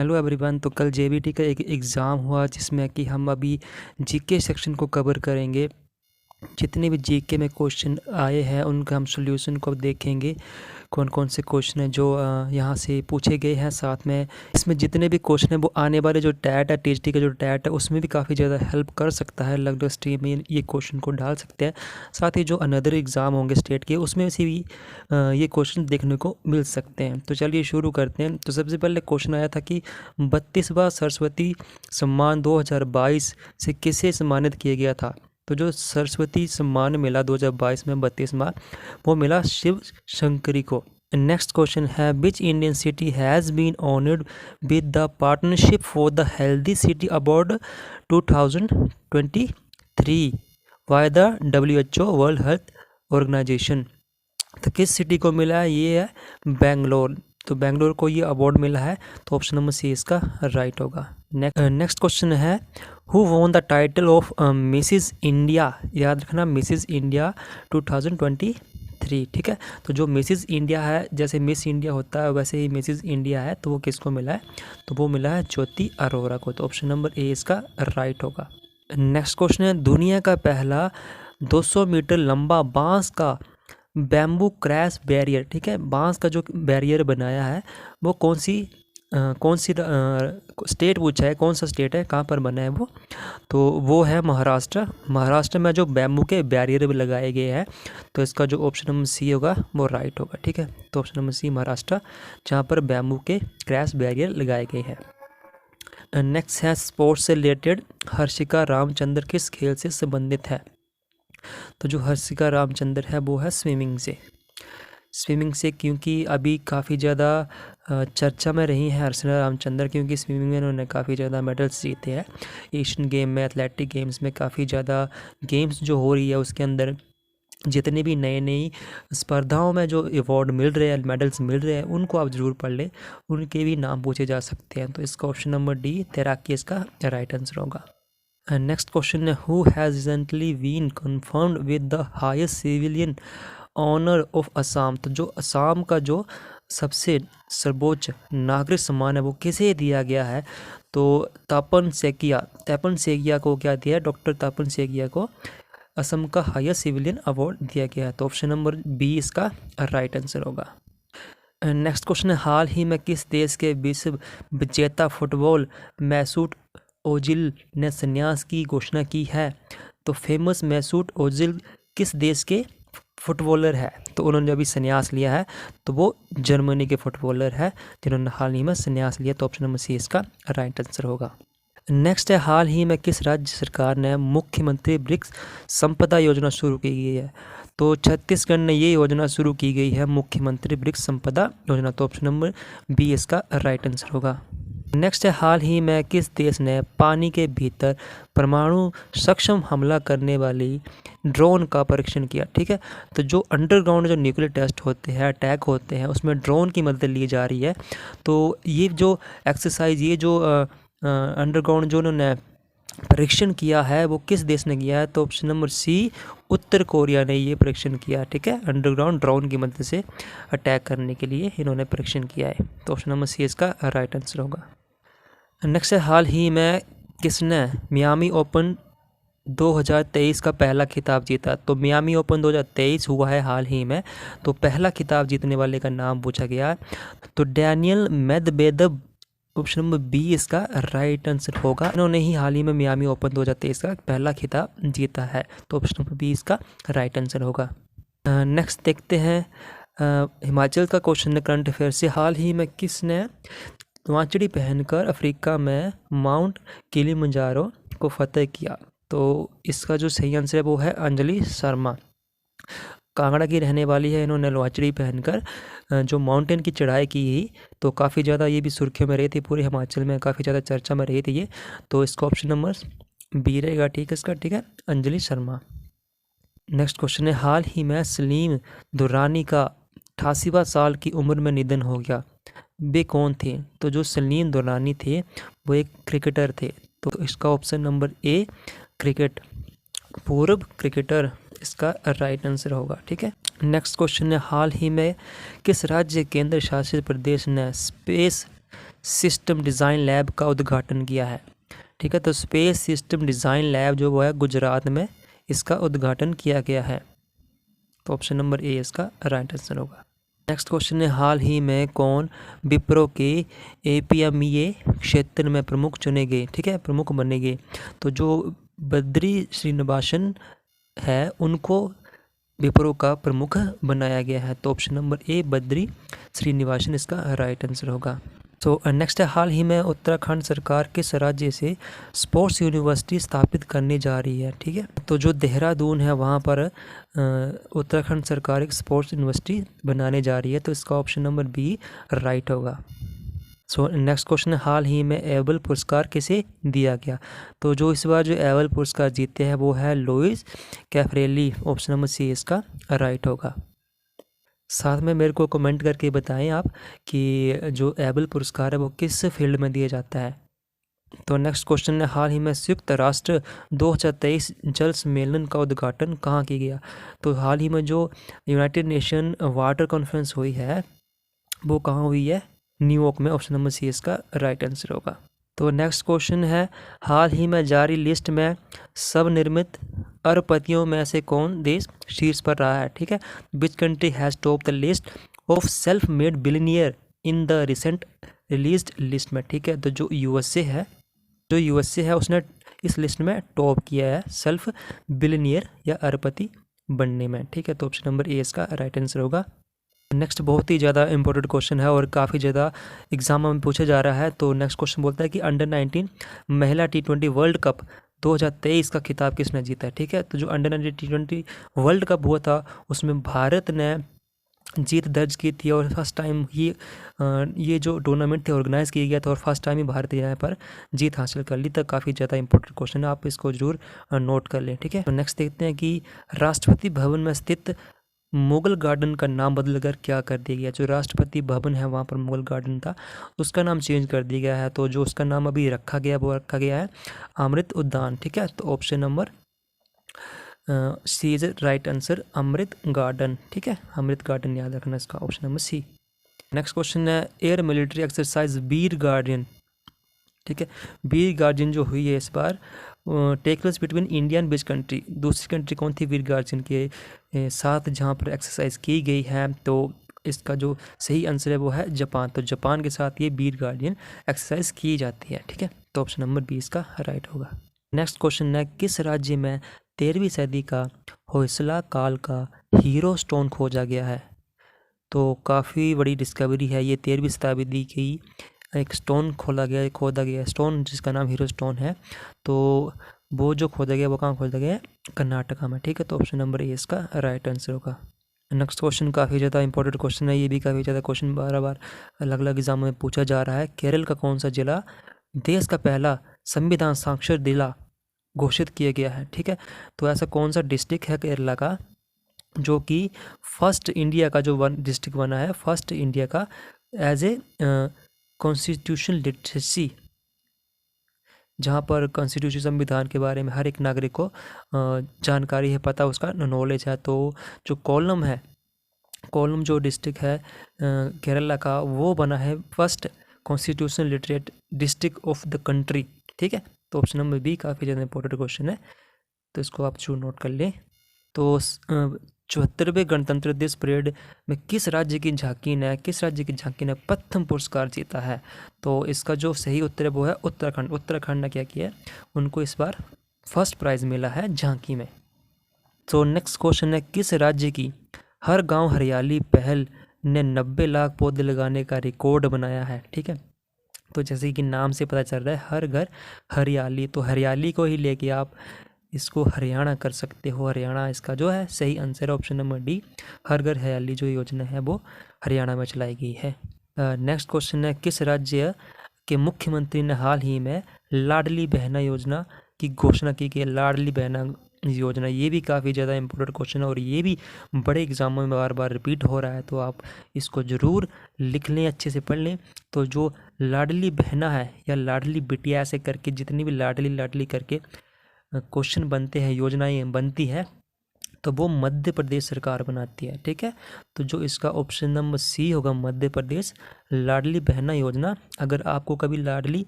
Hello everyone. तो कल JBT का एक एग्ज़ाम हुआ जिसमें कि हम अभी जीके सेक्शन को कवर करेंगे। जितने भी जीके में क्वेश्चन आए हैं उनका हम सॉल्यूशन को देखेंगे, कौन कौन से क्वेश्चन हैं जो यहाँ से पूछे गए हैं। साथ में इसमें जितने भी क्वेश्चन हैं वो आने वाले जो टैट है, टीएचडी का जो टैट है उसमें भी काफ़ी ज़्यादा हेल्प कर सकता है। लगभग स्ट्रीम में ये क्वेश्चन को डाल सकते हैं। साथ ही जो अनदर एग्ज़ाम होंगे स्टेट के उसमें से भी ये क्वेश्चन देखने को मिल सकते हैं। तो चलिए शुरू करते हैं। तो सबसे पहले क्वेश्चन आया था कि 32वां सरस्वती सम्मान 2022 से किसे सम्मानित किया गया था। तो जो सरस्वती सम्मान मिला 2022 में 32वां, वो मिला शिव शंकरी को। नेक्स्ट क्वेश्चन है, which Indian city has been honoured with the partnership for the healthy city award 2023 by the WHO world health organisation. तो किस सिटी को मिला है? ये है बेंगलोर। तो बेंगलोर को ये अवार्ड मिला है। तो ऑप्शन नंबर सी इसका राइट होगा। नेक्स्ट क्वेश्चन है, who won the title of Mrs India. याद रखना, मिसिज इंडिया 2023। ठीक है। तो जो मिसिज इंडिया है, जैसे मिस इंडिया होता है वैसे ही मिसिज इंडिया है, तो वो किसको मिला है? तो वो मिला है ज्योति अरोरा को। तो ऑप्शन नंबर ए इसका राइट होगा। नेक्स्ट क्वेश्चन है, दुनिया का पहला 200 मीटर लंबा बांस का बैम्बू क्रैश बैरियर, ठीक है, बांस का जो बैरियर बनाया है वो कौन सी स्टेट पूछा है, कौन सा स्टेट है, कहाँ पर बना है वो? तो वो है महाराष्ट्र। महाराष्ट्र में जो बैम्बू के बैरियर भी लगाए गए हैं, तो इसका जो ऑप्शन नंबर सी होगा वो राइट होगा। ठीक है। तो ऑप्शन नंबर सी महाराष्ट्र, जहाँ पर बैम्बू के क्रैश बैरियर लगाए गए हैं। नेक्स्ट है, स्पोर्ट्स से रिलेटेड हर्षिका रामचंद्र किस खेल से संबंधित है। तो जो हर्षिका रामचंद्र है वो है स्विमिंग से, क्योंकि अभी काफ़ी ज़्यादा चर्चा में रही है हर्षिका रामचंद्र, क्योंकि स्विमिंग में उन्होंने काफ़ी ज़्यादा मेडल्स जीते हैं। एशियन गेम में, एथलेटिक गेम्स में काफ़ी ज़्यादा गेम्स जो हो रही है उसके अंदर जितने भी नई स्पर्धाओं में जो अवार्ड मिल रहे हैं, मेडल्स मिल रहे हैं, उनको आप ज़रूर पढ़ लें, उनके भी नाम पूछे जा सकते हैं। तो इसका ऑप्शन नंबर डी तैराकी इसका राइट आंसर होगा। नेक्स्ट क्वेश्चन है, who has recently been confirmed with the highest civilian honour of Assam. तो जो असम का जो सबसे सर्वोच्च नागरिक सम्मान है वो किसे दिया गया है? तो तापन सेकिया को क्या दिया है? डॉक्टर तापन सेकिया को असम का हाईएस्ट सिविलियन अवार्ड दिया गया है। तो ऑप्शन नंबर बी इसका राइट आंसर होगा। नेक्स्ट क्वेश्चन है, हाल ही में किस देश के विश्व विजेता फुटबॉल मैसूट ओजिल ने संन्यास की घोषणा की है? तो फेमस मैसूट ओजिल किस देश के फुटबॉलर है? तो उन्होंने अभी संन्यास लिया है, तो वो जर्मनी के फुटबॉलर है जिन्होंने हाल ही में संन्यास लिया। तो ऑप्शन नंबर सी इसका राइट आंसर होगा। नेक्स्ट है, हाल ही में किस राज्य सरकार ने मुख्यमंत्री ब्रिक्स संपदा योजना शुरू की गई है? तो छत्तीसगढ़ ने ये योजना शुरू की गई है, मुख्यमंत्री ब्रिक्स संपदा योजना। तो ऑप्शन नंबर बी इसका राइट आंसर होगा। नेक्स्ट है, हाल ही में किस देश ने पानी के भीतर परमाणु सक्षम हमला करने वाली ड्रोन का परीक्षण किया? ठीक है। तो जो अंडरग्राउंड जो न्यूक्लियर टेस्ट होते हैं, अटैक होते हैं, उसमें ड्रोन की मदद ली जा रही है। तो ये जो एक्सरसाइज, ये जो अंडरग्राउंड जो उन्होंने परीक्षण किया है वो किस देश ने किया है? तो ऑप्शन नंबर सी उत्तर कोरिया ने ये परीक्षण किया। ठीक है। अंडरग्राउंड ड्रोन की मदद से अटैक करने के लिए इन्होंने परीक्षण किया है। तो ऑप्शन नंबर सी इसका राइट आंसर होगा। नेक्स्ट है, हाल ही में किसने मियामी ओपन 2023 का पहला खिताब जीता? तो मियामी ओपन 2023 हुआ है हाल ही में, तो पहला खिताब जीतने वाले का नाम पूछा गया। तो Daniil Medvedev, option number B इसका राइट आंसर होगा। इन्होंने ही हाल ही में मियामी ओपन 2023 का पहला खिताब जीता है। तो ऑप्शन नंबर बी इसका राइट आंसर होगा। नेक्स्ट देखते हैं, हिमाचल का क्वेश्चन है करंट अफेयर से, हाल ही में किसने नवाचड़ी पहनकर अफ्रीका में माउंट किलिमंजारो को फतेह किया? तो इसका जो सही आंसर है वो है अंजलि शर्मा। कांगड़ा की रहने वाली है। इन्होंने लोहाचड़ी पहनकर जो माउंटेन की चढ़ाई की, तो काफ़ी ज़्यादा ये भी सुर्खियों में रही थी, पूरे हिमाचल में काफ़ी ज़्यादा चर्चा में रही थी ये। तो इसका ऑप्शन नंबर बी रहेगा। ठीक है इसका, ठीक है, अंजलि शर्मा। नेक्स्ट क्वेश्चन है, हाल ही में सलीम दुर्रानी का 88वां साल की उम्र में निधन हो गया, वे कौन थे? तो जो सलीम दुर्रानी थे वो एक क्रिकेटर थे। तो इसका ऑप्शन नंबर ए क्रिकेट, पूर्व क्रिकेटर इसका राइट आंसर होगा। ठीक है। नेक्स्ट क्वेश्चन है, हाल ही में किस राज्य केंद्र शासित प्रदेश ने स्पेस सिस्टम डिज़ाइन लैब का उद्घाटन किया है? ठीक है, तो स्पेस सिस्टम डिज़ाइन लैब जो वो है गुजरात में इसका उद्घाटन किया गया है। तो ऑप्शन नंबर ए इसका राइट आंसर होगा। नेक्स्ट क्वेश्चन है, हाल ही में कौन विप्रो के APMEA क्षेत्र में प्रमुख चुने गए? ठीक है, प्रमुख बने गए। तो जो बद्री श्रीनिवासन है उनको विप्रो का प्रमुख बनाया गया है। तो option number A Badri Srinivasan इसका राइट आंसर होगा। तो नेक्स्ट है, हाल ही में उत्तराखंड सरकार किस राज्य से स्पोर्ट्स यूनिवर्सिटी स्थापित करने जा रही है? ठीक है, तो जो देहरादून है वहाँ पर उत्तराखंड सरकार एक स्पोर्ट्स यूनिवर्सिटी बनाने जा रही है। तो इसका ऑप्शन नंबर बी राइट होगा। सो नेक्स्ट क्वेश्चन है, हाल ही में एबल पुरस्कार किसे दिया गया? तो जो इस बार जो एबल पुरस्कार जीते हैं वो है Luis Caffarelli. Option number C इसका राइट होगा। साथ में मेरे को कमेंट करके बताएं आप कि जो एबल पुरस्कार है वो किस फील्ड में दिया जाता है। तो नेक्स्ट क्वेश्चन है, हाल ही में संयुक्त राष्ट्र 2023 जल सम्मेलन का उद्घाटन कहाँ किया गया? तो हाल ही में जो यूनाइटेड नेशन वाटर कॉन्फ्रेंस हुई है वो कहाँ हुई है? न्यूयॉर्क में। ऑप्शन नंबर सी इसका राइट आंसर होगा। तो नेक्स्ट क्वेश्चन है, हाल ही में जारी लिस्ट में स्वनिर्मित अरबपतियों में से कौन देश शीर्ष पर रहा है? ठीक है, which country has top the list of self made billionaire in the recent released list में? ठीक है, तो जो यूएसए है उसने इस लिस्ट में टॉप किया है सेल्फ बिलियनियर या अरबपति बनने में। ठीक है, तो ऑप्शन नंबर ए इसका राइट आंसर होगा। नेक्स्ट बहुत ही ज़्यादा इंपॉर्टेंट क्वेश्चन है और काफ़ी ज़्यादा एग्जाम में पूछा जा रहा है। तो नेक्स्ट क्वेश्चन बोलता है कि अंडर 19 महिला T20 वर्ल्ड कप 2023 का खिताब किसने जीता है? ठीक है, तो जो अंडर 19 T20 वर्ल्ड कप हुआ था उसमें भारत ने जीत दर्ज की थी और फर्स्ट टाइम ये जो टूर्नामेंट थे ऑर्गेनाइज़ किया गया था और फर्स्ट टाइम ही भारत यहाँ पर जीत हासिल कर ली। तो काफ़ी ज़्यादा इंपॉर्टेंट क्वेश्चन है, आप इसको जरूर नोट कर लें। ठीक है, तो नेक्स्ट देखते हैं कि राष्ट्रपति भवन में स्थित मुगल गार्डन का नाम बदलकर क्या कर दिया गया? जो राष्ट्रपति भवन है वहाँ पर मुगल गार्डन था उसका नाम चेंज कर दिया गया है। तो जो उसका नाम अभी रखा गया है अमृत उद्यान। ठीक है, तो option number C is right answer, Amrit garden. ठीक है, अमृत गार्डन याद रखना इसका option number C. Next question है, air military exercise Veer guardian. ठीक है, वीर गार्जियन जो हुई है इस बार take place between India and which country? दूसरी कंट्री कौन थी वीर गार्जियन के साथ जहाँ पर एक्सरसाइज की गई है? तो इसका जो सही आंसर है वो है जापान। तो जापान के साथ ये वीर गार्जियन एक्सरसाइज की जाती है। ठीक है, तो ऑप्शन नंबर 20 का राइट होगा। नेक्स्ट क्वेश्चन है, किस राज्य में 13वीं सदी का होयसला काल का हीरो स्टोन खोजा गया है? तो काफ़ी बड़ी डिस्कवरी है ये, 13वीं शताब्दी की एक स्टोन खोदा गया स्टोन जिसका नाम हीरो स्टोन है। तो वो जो खोदा गया वो कहाँ खोदा गया है? कर्नाटका में। ठीक है, तो ऑप्शन नंबर ए इसका राइट आंसर होगा। नेक्स्ट क्वेश्चन काफ़ी ज़्यादा इंपॉर्टेंट क्वेश्चन है, ये भी काफ़ी ज़्यादा क्वेश्चन बार अलग अलग एग्जाम में पूछा जा रहा है। केरल का कौन सा जिला देश का पहला संविधान साक्षर जिला घोषित किया गया है? ठीक है, तो ऐसा कौन सा डिस्ट्रिक्ट है केरला का जो कि फर्स्ट इंडिया का जो डिस्ट्रिक्ट बना है फर्स्ट इंडिया का एज ए कॉन्स्टिट्यूशन लिटरेसी, जहाँ पर कॉन्स्टिट्यूशन संविधान के बारे में हर एक नागरिक को जानकारी है, पता उसका नॉलेज है। तो जो कोल्लम जो डिस्ट्रिक्ट है केरला का वो बना है first constitution literate district of the country. ठीक है, तो ऑप्शन नंबर बी काफ़ी ज़्यादा इंपॉर्टेंट क्वेश्चन है, तो इसको आप जरूर नोट कर लें। तो 74वें गणतंत्र दिवस परेड में किस राज्य की झांकी ने प्रथम पुरस्कार जीता है? तो इसका जो सही उत्तर है वो है उत्तराखंड ने क्या किया है, उनको इस बार फर्स्ट प्राइज़ मिला है झांकी में। तो नेक्स्ट क्वेश्चन है, किस राज्य की हर गांव हरियाली पहल ने 90 लाख पौधे लगाने का रिकॉर्ड बनाया है? ठीक है, तो जैसे कि नाम से पता चल रहा है हर घर हरियाली, तो हरियाली को ही लेके आप इसको हरियाणा कर सकते हो। हरियाणा इसका जो है सही आंसर है ऑप्शन नंबर डी, हर घर हरियाली जो योजना है वो हरियाणा में चलाई गई है। नेक्स्ट क्वेश्चन है, किस राज्य के मुख्यमंत्री ने हाल ही में लाडली बहना योजना की घोषणा की? लाडली बहना योजना, ये भी काफ़ी ज़्यादा इंपॉर्टेंट क्वेश्चन है और ये भी बड़े एग्जामों में बार बार रिपीट हो रहा है, तो आप इसको ज़रूर लिख लें, अच्छे से पढ़ लें। तो जो लाडली बहना है या लाडली बिटिया ऐसे करके जितनी भी लाडली करके क्वेश्चन बनते हैं, योजनाएं बनती है, तो वो मध्य प्रदेश सरकार बनाती है, ठीक है। तो जो इसका ऑप्शन नंबर सी होगा मध्य प्रदेश। लाडली बहना योजना, अगर आपको कभी लाडली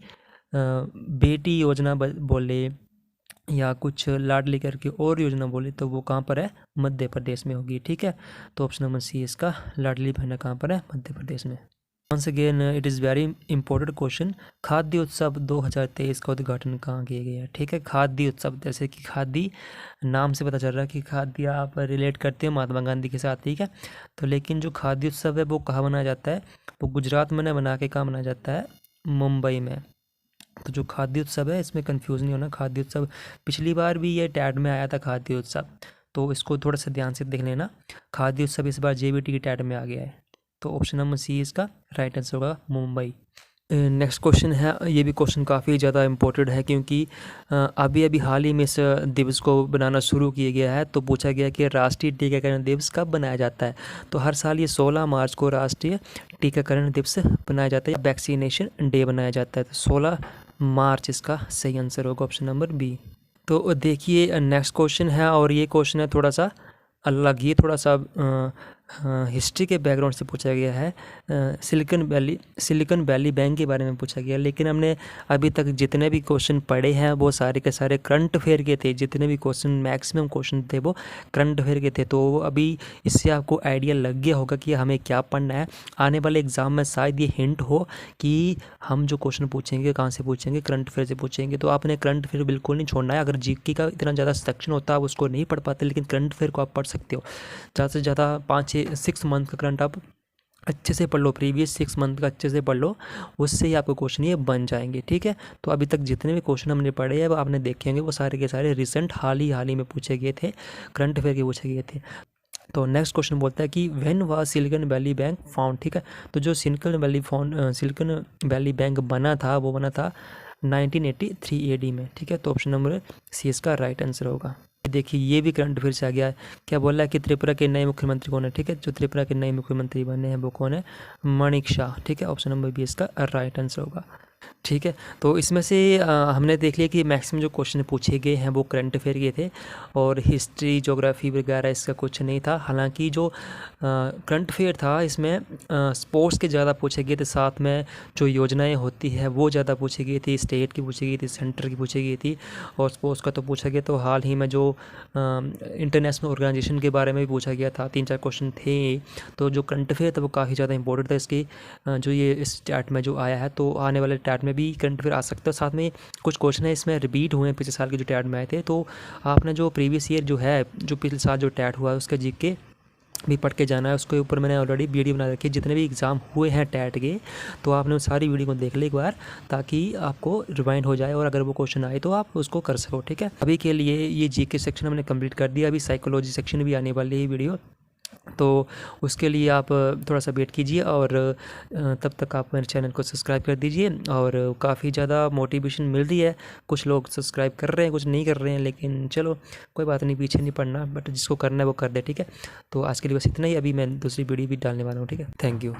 बेटी योजना बोले या कुछ लाडली करके और योजना बोले तो वो कहाँ पर है, मध्य प्रदेश में होगी, ठीक है। तो ऑप्शन नंबर सी इसका लाडली बहना कहाँ पर है, मध्य प्रदेश में। Once again it is very important question, खाद्य उत्सव 2023 का उद्घाटन कहाँ किया गया है, ठीक है। खाद्य उत्सव, जैसे कि खादी नाम से पता चल रहा है कि खाद्य आप रिलेट करते हैं महात्मा गांधी के साथ, ठीक है। तो लेकिन जो खाद्य उत्सव है वो कहाँ मनाया जाता है, वो गुजरात में बना के कहाँ मनाया जाता है, मुंबई में। तो जो खाद्य उत्सव है इसमें कंफ्यूज नहीं होना, खाद्य उत्सव पिछली बार भी ये टैट में आया था खाद्य उत्सव, तो इसको थोड़ा सा ध्यान से देख लेना। खाद्य उत्सव इस बार जेबीटी की टैट में आ गया है, तो ऑप्शन नंबर सी इसका राइट आंसर होगा, मुंबई। नेक्स्ट क्वेश्चन है, ये भी क्वेश्चन काफ़ी ज़्यादा इम्पोर्टेंट है क्योंकि अभी अभी हाल ही में इस दिवस को बनाना शुरू किया गया है। तो पूछा गया कि राष्ट्रीय टीकाकरण दिवस कब बनाया जाता है, तो हर साल ये 16 मार्च को राष्ट्रीय टीकाकरण दिवस बनाया जाता है, वैक्सीनेशन डे बनाया जाता है। तो 16 मार्च इसका सही आंसर होगा, ऑप्शन नंबर बी। तो देखिए नेक्स्ट क्वेश्चन है, और ये क्वेश्चन है थोड़ा सा अलग, ये थोड़ा सा हिस्ट्री के बैकग्राउंड से पूछा गया है। सिलिकॉन वैली बैंक के बारे में पूछा गया, लेकिन हमने अभी तक जितने भी क्वेश्चन पढ़े हैं वो सारे के सारे करंट अफेयर के थे, जितने भी क्वेश्चन मैक्सिमम क्वेश्चन थे वो करंट अफेयर के थे। तो अभी इससे आपको आइडिया लग गया होगा कि हमें क्या पढ़ना है। आने वाले एग्ज़ाम में शायद ये हिंट हो कि हम जो क्वेश्चन पूछेंगे कहाँ से पूछेंगे, करंट अफेयर से पूछेंगे। तो आपने करंट अफेयर बिल्कुल नहीं छोड़ना है। अगर जीके का इतना ज़्यादा सेक्शन होता है आप उसको नहीं पढ़ पाते, लेकिन करंट अफेयर को आप पढ़ सकते हो। ज़्यादा से ज़्यादा 6 मंथ का करंट आप अच्छे से पढ़ लो, प्रीवियस 6 मंथ का अच्छे से पढ़ लो, उससे ही आपको क्वेश्चन ये बन जाएंगे, ठीक है। तो अभी तक जितने भी क्वेश्चन हमने पढ़े हैं वो आपने देखे होंगे, वो सारे के सारे रिसेंट हाल ही में पूछे गए थे, करंट अफेयर के पूछे गए थे। तो नेक्स्ट क्वेश्चन बोलता है कि when was silicon valley bank found, ठीक है। तो जो सिलिकॉन वैली बैंक बना था वो बना था 1983 AD में, ठीक है। तो ऑप्शन नंबर सी इसका राइट आंसर होगा। देखिए ये भी करंट अफेयर से आ गया है, क्या बोला है कि त्रिपुरा के नए मुख्यमंत्री कौन है, ठीक है। जो त्रिपुरा के नए मुख्यमंत्री बने हैं वो कौन है, माणिक शाह, ठीक है। ऑप्शन नंबर बी इसका राइट आंसर होगा, ठीक है। तो इसमें से हमने देख लिया कि मैक्सिमम जो क्वेश्चन पूछे गए हैं वो करंट अफेयर के थे, और हिस्ट्री ज्योग्राफी वगैरह इसका कुछ नहीं था। हालांकि जो करंट अफेयर था इसमें स्पोर्ट्स के ज़्यादा पूछे गए थे, साथ में जो योजनाएं होती है वो ज़्यादा पूछी गई थी, स्टेट की पूछी गई थी, सेंटर की पूछी गई थी, और स्पोर्ट्स का तो पूछा गया। तो हाल ही में जो इंटरनेशनल ऑर्गेनाइजेशन के बारे में भी पूछा गया था, 3-4 क्वेश्चन थे। तो जो करंट अफेयर था वो काफ़ी ज़्यादा इंपॉर्टेंट था इसकी, जो ये इस टैट में जो आया है। तो आने वाले टैट में भी करंट अफेयर आ सकता है। साथ में कुछ क्वेश्चन है इसमें रिपीट हुए हैं पिछले साल के जो टैट में आए थे। तो आपने जो प्रीवियस ईयर जो है, जो पिछले साल जो टैट हुआ है उसका जीके भी पढ़ के जाना है। उसके ऊपर मैंने ऑलरेडी वीडियो बना रखी है, जितने भी एग्ज़ाम हुए हैं टैट के, तो आपने उस सारी वीडियो को देख ले एक बार, ताकि आपको रिवाइंड हो जाए और अगर वो क्वेश्चन आए तो आप उसको कर सको, ठीक है। अभी के लिए ये जीके सेक्शन हमने कंप्लीट कर दिया, अभी साइकोलॉजी सेक्शन भी आने वाली है वीडियो, तो उसके लिए आप थोड़ा सा वेट कीजिए, और तब तक आप मेरे चैनल को सब्सक्राइब कर दीजिए। और काफ़ी ज़्यादा मोटिवेशन मिल रही है, कुछ लोग सब्सक्राइब कर रहे हैं, कुछ नहीं कर रहे हैं, लेकिन चलो कोई बात नहीं, पीछे नहीं पड़ना, बट जिसको करना है वो कर दे, ठीक है। तो आज के लिए बस इतना ही, अभी मैं दूसरी वीडियो भी डालने वाला हूँ, ठीक है। Thank you.